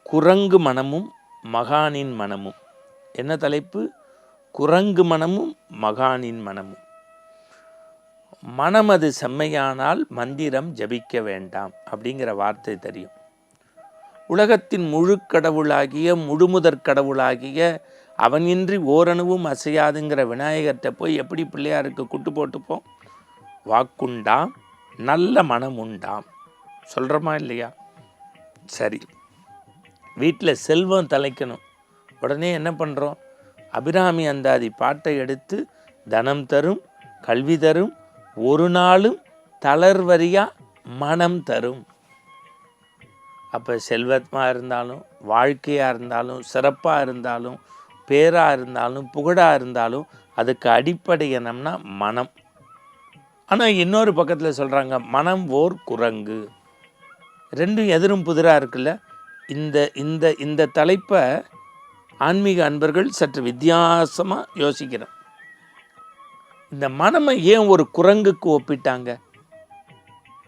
குரங்கு மனமும் மகானின் மனமும். என்ன தலைப்பு? குரங்கு மனமும் மகானின் மனமும். மனம் அது செம்மையானால் மந்திரம் ஜபிக்க வேண்டாம் அப்படிங்கிற வார்த்தை தெரியும். உலகத்தின் முழு கடவுளாகிய முழுமுதற் கடவுளாகிய அவனின்றி ஓரணுவும் அசையாதுங்கிற விநாயகர்கிட்ட போய் எப்படி பிள்ளையாருக்கு குட்டு போட்டுப்போம்? வாக்குண்டாம் நல்ல மனம் உண்டாம் சொல்கிறோமா இல்லையா? சரி, வீட்டில் செல்வம் தலைக்கணும். உடனே என்ன பண்ணுறோம்? அபிராமி அந்தாதி பாட்டை எடுத்து தனம் தரும், கல்வி தரும், ஒரு நாளும் தளர்வரியா மனம் தரும். அப்போ செல்வமாக இருந்தாலும், வாழ்க்கையாக இருந்தாலும், சிறப்பாக இருந்தாலும், பேராக இருந்தாலும், புகழாக இருந்தாலும் அதுக்கு அடிப்படை என்னம்னா மனம். ஆனால் இன்னொரு பக்கத்தில் சொல்கிறாங்க மனம் ஓர் குரங்கு. ரெண்டும் எதிரும் புதிராக இருக்குல்ல. இந்த இந்த இந்த தலைப்பை ஆன்மீக அன்பர்கள் சற்று வித்தியாசமாக யோசிக்கிறோம். இந்த மனமை ஏன் ஒரு குரங்குக்கு ஒப்பிட்டாங்க?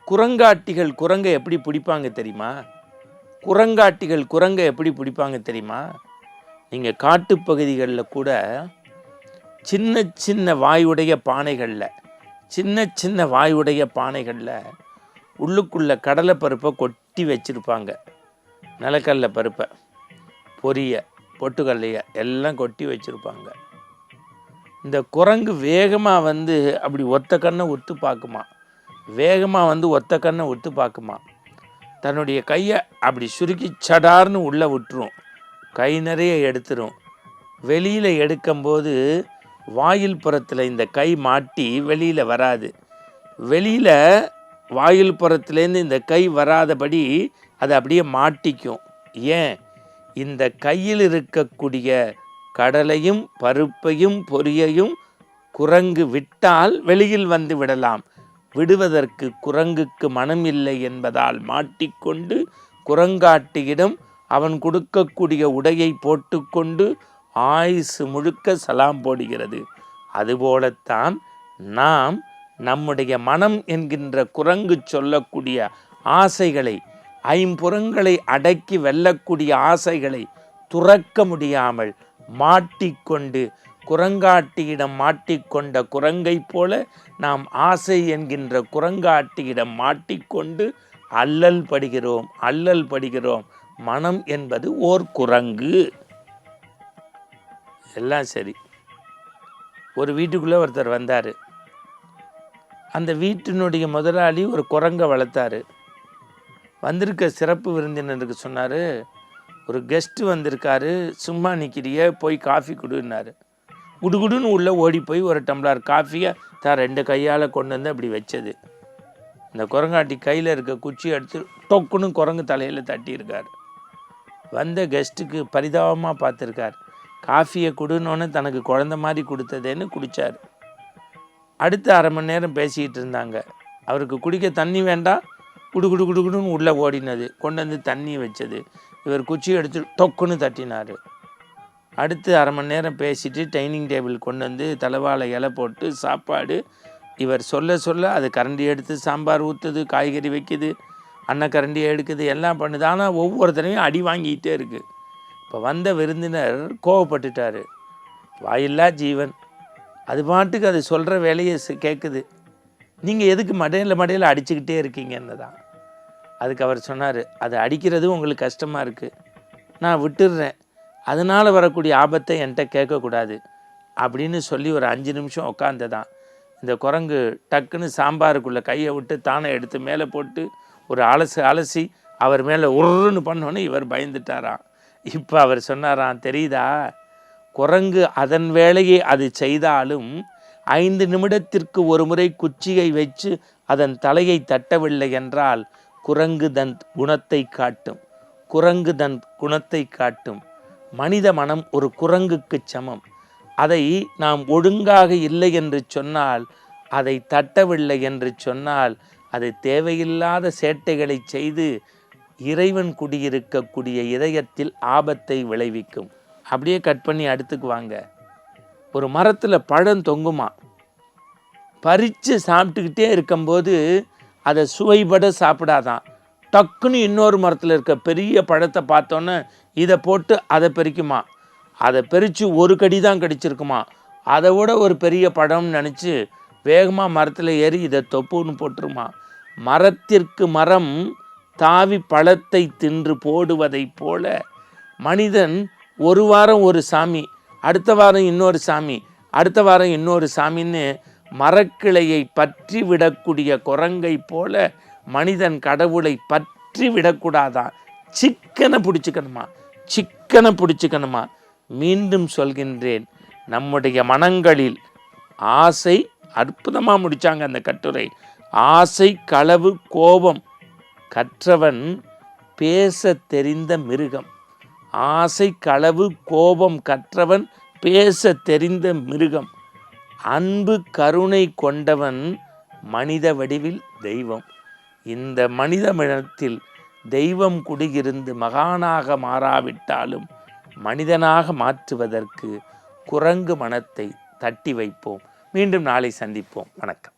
குரங்காட்டிகள் குரங்கை எப்படி பிடிப்பாங்க தெரியுமா? குரங்காட்டிகள் குரங்கை எப்படி பிடிப்பாங்க தெரியுமா? நீங்கள் காட்டுப்பகுதிகளில் கூட சின்ன சின்ன வாயுடைய பானைகளில் உள்ளுக்குள்ள கடலை பருப்பை கொட்டி வச்சுருப்பாங்க. நிலக்கடலை பருப்பை, பொரிய, பொட்டுக்கல்லையை எல்லாம் கொட்டி வச்சுருப்பாங்க. இந்த குரங்கு வேகமாக வந்து அப்படி ஒத்த கண்ணை ஒத்து பார்க்குமா. தன்னுடைய கையை அப்படி சுருக்கி சடார்னு உள்ளே விட்டுரும். கை நிறைய எடுத்துரும். வெளியில் எடுக்கும்போது வாயில் புறத்தில் இந்த கை மாட்டி வெளியில் வராது. வெளியில் வாயில் புறத்துலேருந்து இந்த கை வராதபடி அதை அப்படியே மாட்டிக்கும். ஏன்? இந்த கையில் இருக்கக்கூடிய கடலையும் பருப்பையும் பொரியையும் குரங்கு விட்டால் வெளியில் வந்து விடலாம். விடுவதற்கு குரங்குக்கு மனம் இல்லை என்பதால் மாட்டிக்கொண்டு குரங்காட்டியிடம் அவன் கொடுக்கக்கூடிய உடையை போட்டுக்கொண்டு ஆயுசு முழுக்க சலாம் போடுகிறது. அதுபோலத்தான் நாம் நம்முடைய மனம் என்கின்ற குரங்கு சொல்லக்கூடிய ஆசைகளை, ஐம்புறங்களை அடக்கி வெல்லக்கூடிய ஆசைகளை துறக்க முடியாமல் மாட்டிக்கொண்டு, குரங்காட்டியிடம் மாட்டிக்கொண்ட குரங்கை போல நாம் ஆசை என்கின்ற குரங்காட்டியிடம் மாட்டிக்கொண்டு அல்லல் படுகிறோம். மனம் என்பது ஓர் குரங்கு. எல்லாம் சரி. ஒரு வீட்டுக்குள்ளே ஒருத்தர் வந்தார். அந்த வீட்டினுடைய முதலாளி ஒரு குரங்கை வளர்த்தாரு. வந்திருக்க சிறப்பு விருந்தினருக்கு சொன்னார், ஒரு கெஸ்ட்டு வந்திருக்காரு, சும்மா நிற்கிறிய, போய் காஃபி கொடுன்னாரு. குடுகுடுன்னு உள்ளே ஓடி போய் ஒரு டம்ளர் காஃபியை தான் 2 கையால் கொண்டு வந்து அப்படி வச்சது. இந்த குரங்காட்டி கையில் இருக்க குச்சி எடுத்து டொக்குன்னு குரங்கு தலையில் தட்டியிருக்கார். வந்த கெஸ்ட்டுக்கு பரிதாபமாக பார்த்துருக்கார். காஃபியை கொடுன்னொன்னே தனக்கு குழந்த மாதிரி கொடுத்ததேன்னு குடித்தார். அடுத்து 1/2 மணி நேரம் பேசிக்கிட்டு இருந்தாங்க. அவருக்கு குடிக்க தண்ணி வேண்டாம், குடுகுடுன்னு உள்ளே ஓடினது, கொண்டு வந்து தண்ணி வச்சது. இவர் குச்சி எடுத்து டொக்குன்னு தட்டினார். அடுத்து 1/2 மணி நேரம் பேசிட்டு டைனிங் டேபிள் கொண்டு வந்து தலைவாழை இலை போட்டு சாப்பாடு. இவர் சொல்ல அது கரண்டி எடுத்து சாம்பார் ஊற்றுது, காய்கறி வைக்குது, அன்னக்கரண்டியை எடுக்குது, எல்லாம் பண்ணுது. ஆனால் ஒவ்வொருத்தரையும் அடி வாங்கிக்கிட்டே இருக்குது. இப்போ வந்த விருந்தினர் கோவப்பட்டுட்டார். வாயில்லா ஜீவன், அது பாட்டுக்கு அது சொல்கிற வேலையை கேட்குது, நீங்கள் எதுக்கு மடையில் அடிச்சுக்கிட்டே இருக்கீங்கன்னு தான். அதுக்கு அவர் சொன்னார், அது அடிக்கிறது உங்களுக்கு கஷ்டமாக இருக்குது, நான் விட்டுடுறேன், அதனால் வரக்கூடிய ஆபத்தை என்கிட்ட கேட்கக்கூடாது அப்படின்னு சொல்லி ஒரு 5 நிமிஷம் உட்காந்ததான். இந்த குரங்கு டக்குன்னு சாம்பாருக்குள்ளே கையை விட்டு தானே எடுத்து மேலே போட்டு ஒரு அலசி அவர் மேலே உருன்னு பண்ணோன்னே இவர் பயந்துட்டாராம். இப்போ அவர் சொன்னாராம், தெரியுதா, குரங்கு அதன் வேலையை அது செய்தாலும் 5 நிமிடத்திற்கு ஒரு முறை குச்சியை வச்சு அதன் தலையை தட்டவில்லை என்றால் குரங்கு தன் குணத்தை காட்டும். மனித மனம் ஒரு குரங்குக்கு சமம். அதை நாம் ஒழுங்காக இல்லை என்று சொன்னால், அதை தட்டவில்லை என்று சொன்னால், அது தேவையில்லாத சேட்டைகளை செய்து இறைவன் குடியிருக்கக்கூடிய இதயத்தில் ஆபத்தை விளைவிக்கும். அப்படியே கட் பண்ணி அடுத்துக்குவாங்க. ஒரு மரத்தில் பழம் தொங்குமா, பறித்து சாப்பிட்டுக்கிட்டே இருக்கும்போது அதை சுவைபட சாப்பிடாதான், டக்குன்னு இன்னொரு மரத்தில் இருக்க பெரிய பழத்தை பார்த்தோன்னே இதை போட்டு அதை பறிக்குமா, அதை பறித்து ஒரு கடி தான் கடிச்சிருக்குமா, அதை விட ஒரு பெரிய பழம்னு நினச்சி வேகமாக மரத்தில் ஏறி இதை தொப்புன்னு போட்டுருமா. மரத்திற்கு மரம் தாவி பழத்தை தின்று போடுவதை போல மனிதன் ஒரு வாரம் ஒரு சாமி, அடுத்த வாரம் இன்னொரு சாமி, அடுத்த வாரம் இன்னொரு சாமின்னு மரக்கிளையை பற்றி விடக்கூடிய குரங்கை போல மனிதன் கடவுளை பற்றி விடக்கூடாதான். சிக்கனை பிடிச்சிக்கணுமா. மீண்டும் சொல்கின்றேன், நம்முடைய மனங்களில் ஆசை, அற்புதமாக முடித்தாங்க அந்த கட்டுரை. ஆசை, களவு, கோபம் கற்றவன் பேச தெரிந்த மிருகம். ஆசை, களவு, கோபம் கற்றவன் பேச தெரிந்த மிருகம். அன்பு, கருணை கொண்டவன் மனித வடிவில் தெய்வம். இந்த மனித மனத்தில் தெய்வம் குடியிருந்து மகானாக மாறாவிட்டாலும் மனிதனாக மாற்றுவதற்கு குரங்கு மனத்தை தட்டி வைப்போம். மீண்டும் நாளை சந்திப்போம். வணக்கம்.